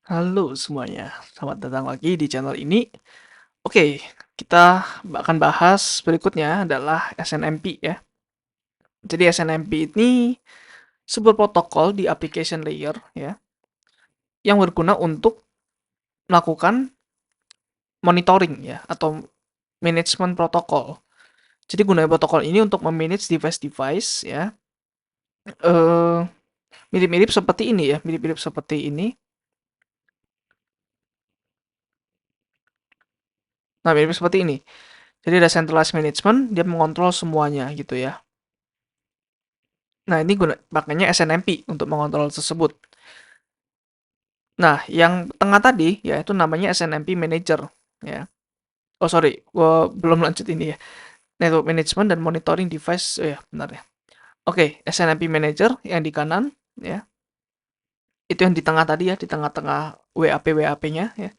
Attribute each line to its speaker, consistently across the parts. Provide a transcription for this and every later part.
Speaker 1: Halo semuanya, selamat datang lagi di channel ini. Oke, kita akan bahas berikutnya adalah SNMP ya. Jadi SNMP ini sebuah protokol di application layer ya, yang berguna untuk melakukan monitoring ya atau management protokol. Jadi gunanya protokol ini untuk memanage device-device ya, eh mirip-mirip seperti ini ya, mirip-mirip seperti ini. Nah, mirip seperti ini. Jadi ada centralized management, dia mengontrol semuanya gitu ya. Nah, ini makanya SNMP untuk mengontrol tersebut. Nah, yang tengah tadi yaitu namanya SNMP Manager ya. Oh sorry, gua belum lanjut ini ya. Network Management dan Monitoring Device. Oh ya, benar ya. Oke, SNMP Manager yang di kanan ya. Itu yang di tengah tadi ya, di tengah-tengah WAP-WAP-nya ya.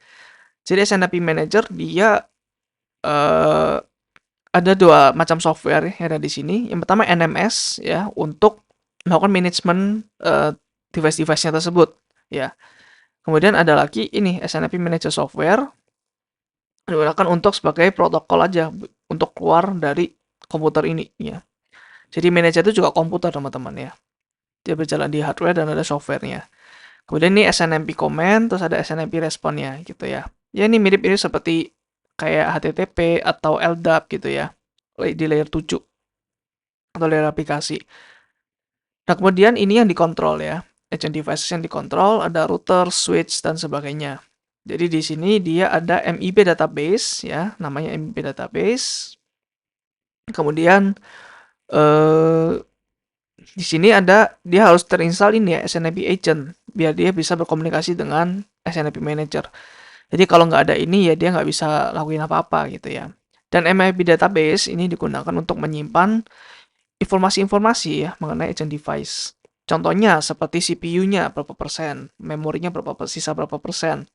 Speaker 1: Jadi SNMP Manager dia eh, ada dua macam software yang ada di sini. Yang pertama NMS ya untuk melakukan manajemen device-device-nya tersebut ya. Kemudian ada lagi ini SNMP Manager Software digunakan untuk sebagai protokol aja untuk keluar dari komputer ini ya. Jadi manajer itu juga komputer teman-teman ya. Dia berjalan di hardware dan ada softwarenya. Kemudian ini SNMP command, terus ada SNMP responnya gitu ya. Ya ini mirip-mirip seperti kayak HTTP atau LDAP gitu ya. Di layer 7 atau layer aplikasi. Nah, kemudian ini yang dikontrol ya. Agent devices yang dikontrol, ada router, switch, dan sebagainya. Jadi di sini dia ada MIB database ya, namanya MIB database. Kemudian eh, di sini ada dia harus terinstall ini ya SNMP agent biar dia bisa berkomunikasi dengan SNMP manager. Jadi kalau nggak ada ini ya dia nggak bisa lakuin apa-apa gitu ya. Dan MIB database ini digunakan untuk menyimpan informasi-informasi ya mengenai agent device. Contohnya seperti CPU-nya berapa persen, memorinya sisa berapa persen.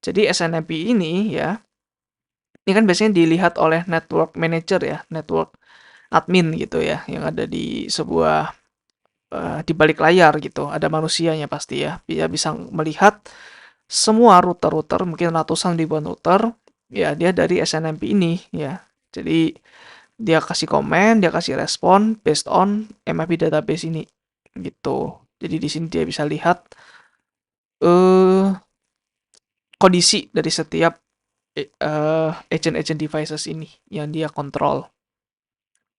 Speaker 1: Jadi SNMP ini ya, ini kan biasanya dilihat oleh network manager ya, network admin gitu ya, yang ada di sebuah di balik layar gitu, ada manusianya pasti ya. Dia bisa melihat semua router-router, mungkin ratusan ribuan router, ya dia dari SNMP ini ya. Jadi dia kasih komen, dia kasih respon based on MIP database ini gitu. Jadi di sini dia bisa lihat eh kondisi dari setiap agent-agent devices ini yang dia kontrol.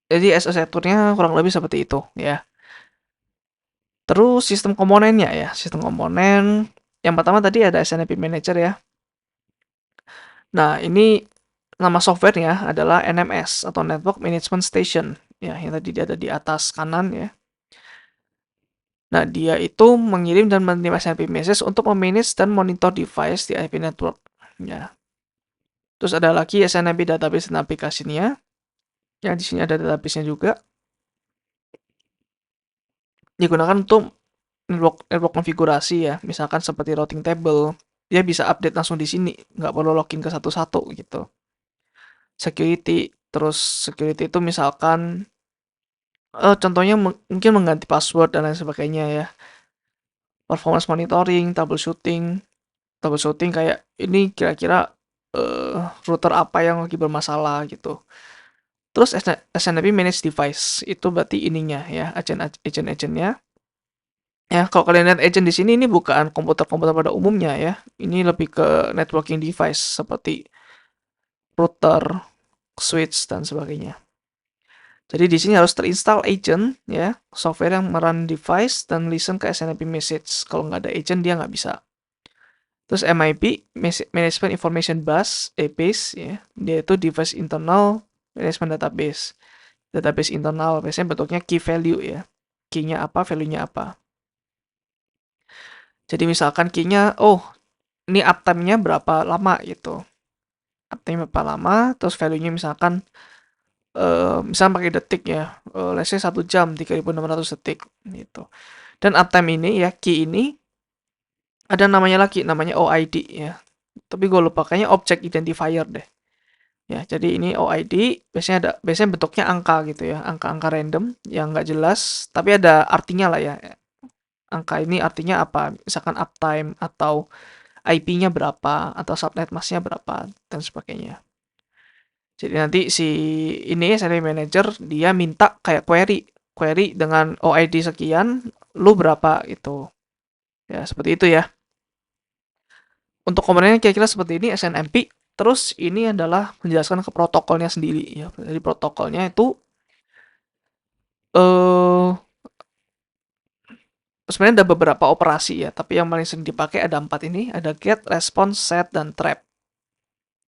Speaker 1: Jadi arsitekturnya kurang lebih seperti itu ya. Terus sistem komponennya ya, sistem komponen yang pertama tadi ada SNMP Manager ya. Nah, ini nama softwarenya adalah NMS atau Network Management Station ya, yang tadi ada di atas kanan ya. Nah, dia itu mengirim dan menerima SNMP message untuk memanage dan monitor device di IP network ya. Terus ada lagi SNMP database dan aplikasinya. Yang di sini ada database-nya juga. Digunakan untuk network konfigurasi ya, misalkan seperti routing table, dia bisa update langsung di sini, nggak perlu login ke satu-satu gitu. Security, terus security itu misalkan contohnya mungkin mengganti password dan lain sebagainya ya. Performance monitoring, troubleshooting kayak ini kira-kira router apa yang lagi bermasalah gitu. Terus SNMP manage device itu berarti ininya ya, agent-agentnya. Ya, kalau kalian lihat agent di sini ini bukan komputer-komputer pada umumnya ya. Ini lebih ke networking device seperti router, switch dan sebagainya. Jadi di sini harus terinstall agent ya, software yang merun device dan listen ke SNMP message. Kalau nggak ada agent dia nggak bisa. Terus MIB Management Information Base ya, dia itu device internal management database. Database internal biasanya bentuknya key value ya. Key-nya apa, value-nya apa. Jadi misalkan key-nya, oh ini uptime-nya berapa lama gitu. Uptime berapa lama, terus value-nya misalkan misalkan pakai detik ya, let's say 1 jam 3600 detik gitu. Dan uptime ini ya, key ini ada namanya lagi, namanya OID ya. Tapi gue lupa, kayaknya object identifier deh. Ya, jadi ini OID biasanya bentuknya angka gitu ya, angka-angka random yang nggak jelas, tapi ada artinya lah ya. Angka ini artinya apa? Misalkan uptime atau IP-nya berapa atau subnet mask-nya berapa dan sebagainya. Jadi nanti si ini SNMP manager dia minta kayak query dengan OID sekian, lu berapa itu. Ya, seperti itu ya. Untuk komponennya kira-kira seperti ini SNMP. Terus ini adalah menjelaskan ke protokolnya sendiri ya. Jadi protokolnya itu eh sebenarnya ada beberapa operasi ya, tapi yang paling sering dipakai ada 4 ini, ada get, response, set, dan trap.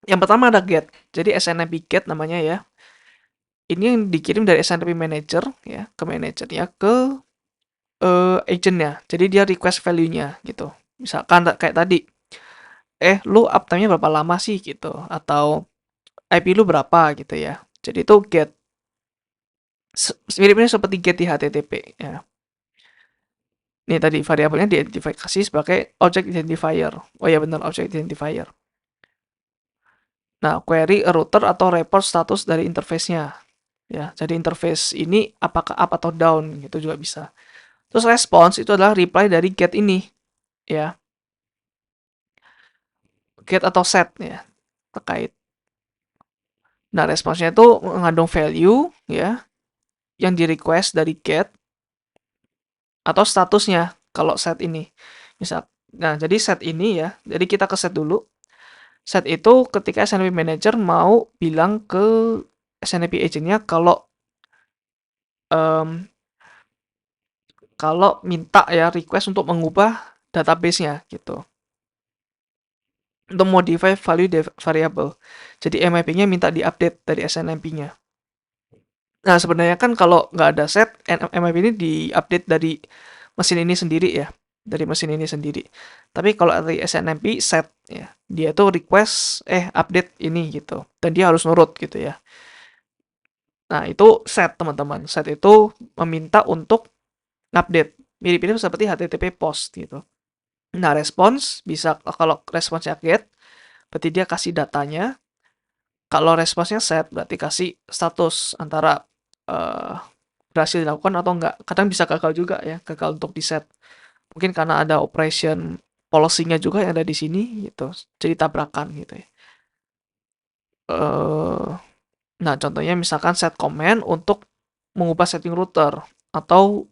Speaker 1: Yang pertama ada get. Jadi SNMP get namanya ya. Ini yang dikirim dari SNMP manager ya ke manajernya ke agentnya. Jadi dia request value-nya gitu. Misalkan kayak tadi, lu uptime-nya berapa lama sih gitu, atau IP lu berapa gitu ya. Jadi itu get. Mirip-mirip seperti get di HTTP ya. Ini tadi variabelnya diidentifikasi sebagai object identifier. Oh ya benar, object identifier. Nah, query a router atau report status dari interface-nya. Ya, jadi interface ini apakah up atau down gitu juga bisa. Terus response itu adalah reply dari get ini, ya. Get atau set ya, terkait. Nah, response-nya itu mengandung value ya yang di request dari get atau statusnya kalau set ini. Misal, nah jadi set ini ya, jadi kita ke set dulu. Set itu ketika SNMP manager mau bilang ke SNMP agent-nya kalau minta ya request untuk mengubah database-nya gitu. Untuk modify value variable. Jadi MIP-nya minta diupdate dari SNMP-nya. Nah, sebenarnya kan kalau nggak ada set, MIP ini diupdate dari mesin ini sendiri ya. Dari mesin ini sendiri. Tapi kalau dari SNMP set ya, dia tuh request update ini gitu. Dan dia harus nurut gitu ya. Nah, itu set teman-teman. Set itu meminta untuk update. Mirip-mirip seperti HTTP post gitu. Nah, response bisa kalau responsnya get, berarti dia kasih datanya. Kalau responsnya set, berarti kasih status antara berhasil dilakukan atau enggak. Kadang bisa gagal juga ya, gagal untuk di set. Mungkin karena ada operation policy-nya juga yang ada di sini gitu. Jadi tabrakan gitu ya. Nah, contohnya misalkan set command untuk mengubah setting router atau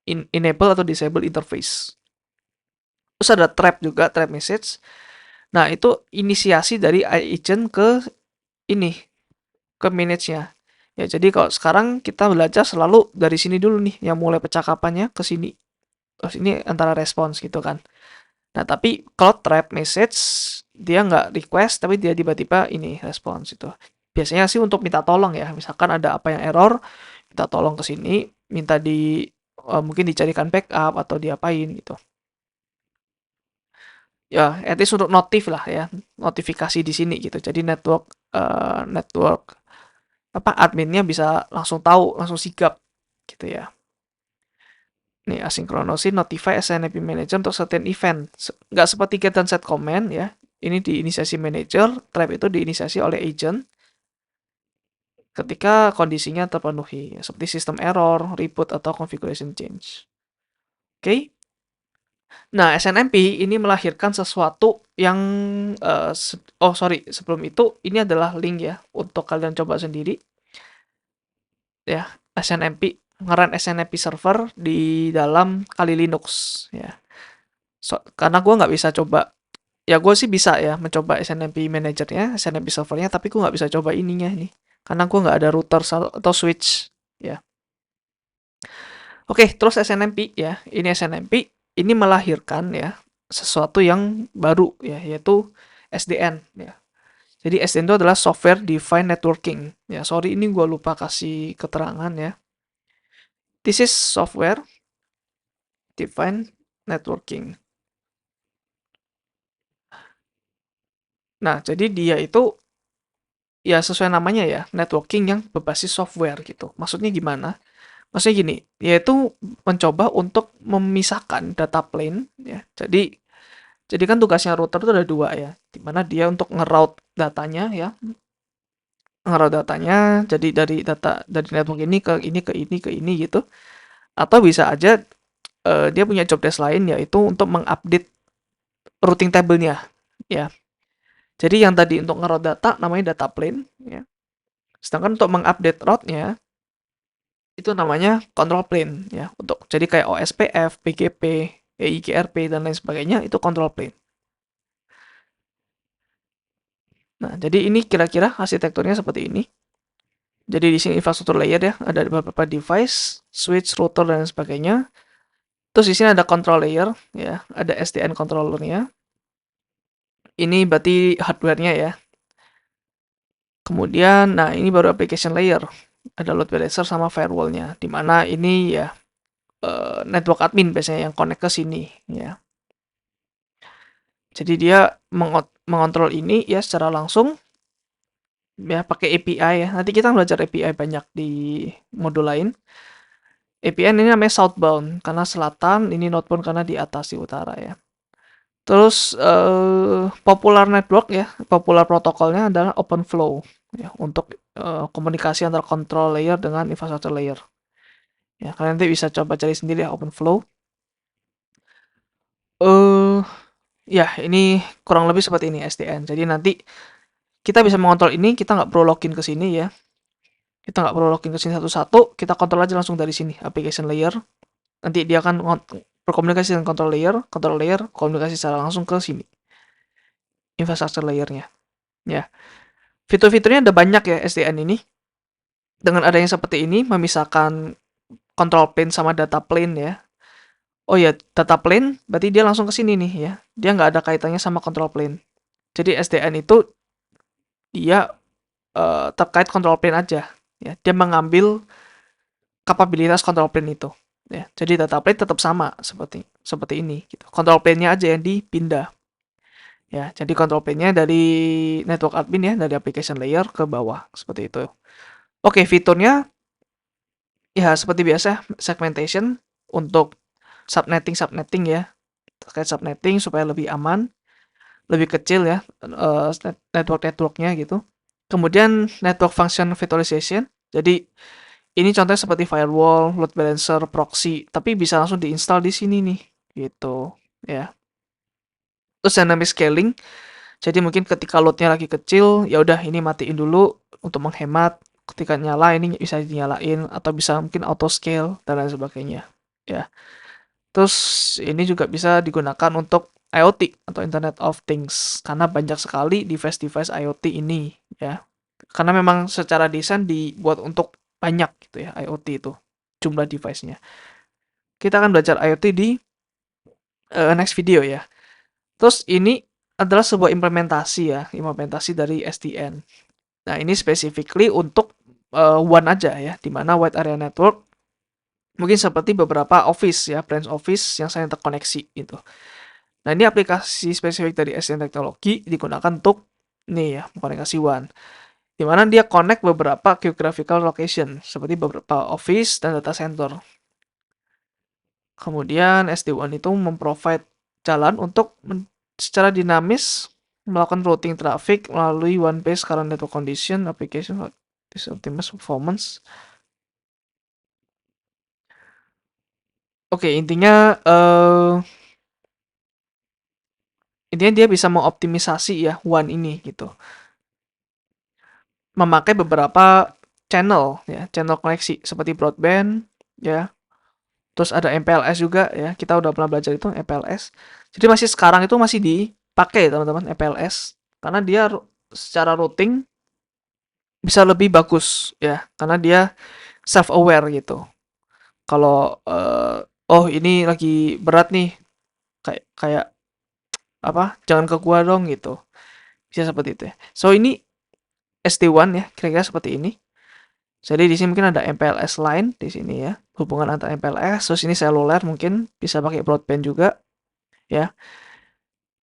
Speaker 1: enable atau disable interface. Terus ada trap juga, trap message. Nah, itu inisiasi dari agent ke ini, ke manage-nya. Ya, jadi kalau sekarang kita belajar selalu dari sini dulu nih, yang mulai percakapannya ke sini. Terus ini antara respons gitu kan. Nah, tapi kalau trap message, dia nggak request, tapi dia tiba-tiba ini respons itu. Biasanya sih untuk minta tolong ya. Misalkan ada apa yang error, minta tolong ke sini, minta mungkin dicarikan backup atau diapain gitu. Ya, at least untuk notif lah ya, notifikasi di sini gitu. Jadi network adminnya bisa langsung tahu, langsung sigap gitu ya. Nih asynchronously notify SNMP manager untuk certain event. Nggak seperti get dan set command ya. Ini diinisiasi manager, trap itu diinisiasi oleh agent ketika kondisinya terpenuhi, seperti sistem error, reboot atau configuration change. Oke. Nah, SNMP ini melahirkan sesuatu yang sebelum itu ini adalah link ya untuk kalian coba sendiri. Ya, SNMP ngeran SNMP server di dalam Kali Linux ya. Karena gue nggak bisa coba, ya gue sih bisa ya mencoba SNMP manajernya, SNMP servernya, tapi gue nggak bisa coba ininya nih, karena gue nggak ada router atau switch ya. Oke, terus SNMP ya, ini SNMP ini melahirkan ya sesuatu yang baru ya, yaitu SDN ya. Jadi SDN itu adalah Software Defined Networking. Ya, sorry ini gue lupa kasih keterangan ya. This is Software Defined Networking. Nah, jadi dia itu ya sesuai namanya ya, networking yang berbasis software gitu. Maksudnya gimana? Maksudnya gini, yaitu mencoba untuk memisahkan data plane ya. Jadi kan tugasnya router itu ada dua ya, dimana dia untuk ngeroute datanya ya, jadi dari network ini ke ini ke ini ke ini gitu. Atau bisa aja dia punya job desk lain yaitu untuk mengupdate routing table-nya, ya. Jadi yang tadi untuk nge-route data namanya data plane, ya. Sedangkan untuk mengupdate route-nya itu namanya control plane, ya. Untuk jadi kayak OSPF, PGP, EIGRP dan lain sebagainya itu control plane. Nah, jadi ini kira-kira arsitekturnya seperti ini. Jadi di sini infrastruktur layer ya, ada beberapa device, switch, router dan lain sebagainya. Terus di sini ada control layer ya, ada SDN controllernya. Ini berarti hardware-nya ya. Kemudian, nah ini baru application layer. Ada load balancer sama firewall-nya. Dimana ini ya network admin biasanya yang connect ke sini ya. Jadi dia mengontrol ini ya secara langsung ya pakai API ya. Nanti kita belajar API banyak di modul lain. API ini namanya southbound karena selatan, ini northbound karena di atas di utara ya. Terus popular network ya, popular protokolnya adalah OpenFlow ya untuk komunikasi antara control layer dengan infrastructure layer. Ya, kalian nanti bisa coba cari sendiri ya OpenFlow. Ya ini kurang lebih seperti ini SDN. Jadi nanti kita bisa mengontrol ini, kita nggak perlu login ke sini ya. Kita nggak perlu login ke sini satu-satu, kita kontrol aja langsung dari sini, application layer. Nanti dia akan berkomunikasi dengan control layer komunikasi secara langsung ke sini. Infrastructure layernya. Ya. Fitur-fiturnya ada banyak ya SDN ini. Dengan adanya seperti ini, memisahkan control plane sama data plane ya. Oh ya, data plane berarti dia langsung ke sini nih ya. Dia nggak ada kaitannya sama control plane. Jadi SDN itu dia terkait control plane aja. Ya, dia mengambil kapabilitas control plane itu. Ya, jadi data plane tetap sama seperti ini. Gitu. Control plane-nya aja yang dipindah. Ya, jadi control plane-nya dari network admin ya, dari application layer ke bawah seperti itu. Oke, fiturnya ya seperti biasa segmentation untuk subnetting ya. Terkait subnetting supaya lebih aman, lebih kecil ya networknya gitu. Kemudian network function virtualization. Jadi ini contohnya seperti firewall, load balancer, proxy, tapi bisa langsung diinstal di sini nih, gitu ya. Terus dynamic scaling. Jadi mungkin ketika loadnya lagi kecil, ya udah ini matiin dulu untuk menghemat. Ketika nyala ini bisa dinyalain atau bisa mungkin auto scale dan lain sebagainya. Ya. Terus ini juga bisa digunakan untuk IoT atau Internet of Things karena banyak sekali device-device IoT ini ya. Karena memang secara desain dibuat untuk banyak gitu ya IoT itu jumlah device-nya. Kita akan belajar IoT di next video ya. Terus ini adalah sebuah implementasi dari SDN. Nah, ini specifically untuk WAN aja ya, di mana Wide Area Network mungkin seperti beberapa office ya, branch office yang saya terkoneksi gitu. Nah, ini aplikasi spesifik dari SDN Teknologi digunakan untuk nih ya, komunikasi WAN. Di mana dia connect beberapa geographical location seperti beberapa office dan data center. Kemudian SD-WAN itu memprovide jalan untuk secara dinamis melakukan routing traffic melalui one base current network condition application this optimize performance. Oke, intinya dia bisa mengoptimisasi ya WAN ini gitu. Memakai beberapa channel ya, channel koneksi seperti broadband ya. Terus ada MPLS juga ya. Kita udah pernah belajar itu MPLS. Jadi masih sekarang itu masih dipakai teman-teman MPLS karena dia secara routing bisa lebih bagus ya karena dia self aware gitu. Kalau oh ini lagi berat nih kayak apa? Jangan ke gua dong gitu. Bisa seperti itu ya. So ini SD-WAN ya, kira-kira seperti ini. Jadi di sini mungkin ada MPLS line di sini ya, hubungan antara MPLS, terus ini seluler mungkin bisa pakai broadband juga ya.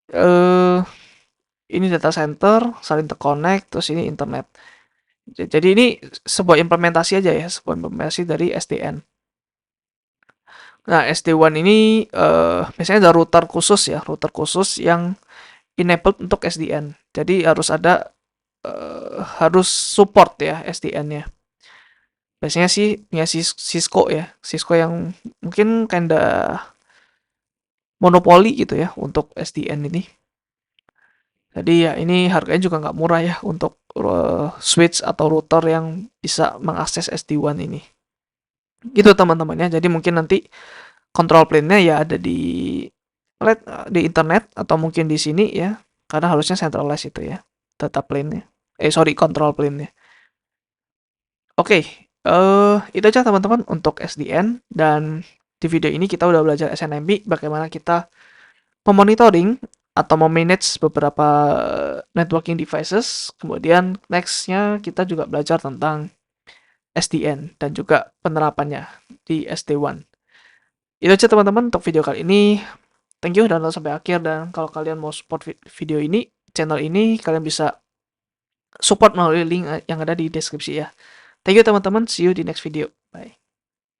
Speaker 1: Eh ini data center saling terkonek, terus ini internet. Jadi ini sebuah implementasi aja ya, sebuah implementasi dari SDN. Nah, SD-WAN ini biasanya ada router khusus ya, router khusus yang enabled untuk SDN. Jadi harus support ya SDN-nya. Biasanya sih punya Cisco ya, Cisco yang mungkin kinda monopoli gitu ya untuk SDN ini. Jadi ya ini harganya juga nggak murah ya untuk switch atau router yang bisa mengakses SD-WAN ini. Gitu teman-teman ya. Jadi mungkin nanti control plane-nya ya ada di internet atau mungkin di sini ya. Karena harusnya centralized itu ya. Data plane-nya. Sorry, control plane-nya. Oke, itu aja teman-teman untuk SDN, dan di video ini kita udah belajar SNMP, bagaimana kita memonitoring atau memanage beberapa networking devices. Kemudian nextnya kita juga belajar tentang SDN dan juga penerapannya di SD-WAN. Itu aja teman-teman untuk video kali ini. Thank you dan nonton sampai akhir, dan kalau kalian mau support video ini, channel ini, kalian bisa support melalui link yang ada di deskripsi ya. Thank you teman-teman, see you di next video. Bye.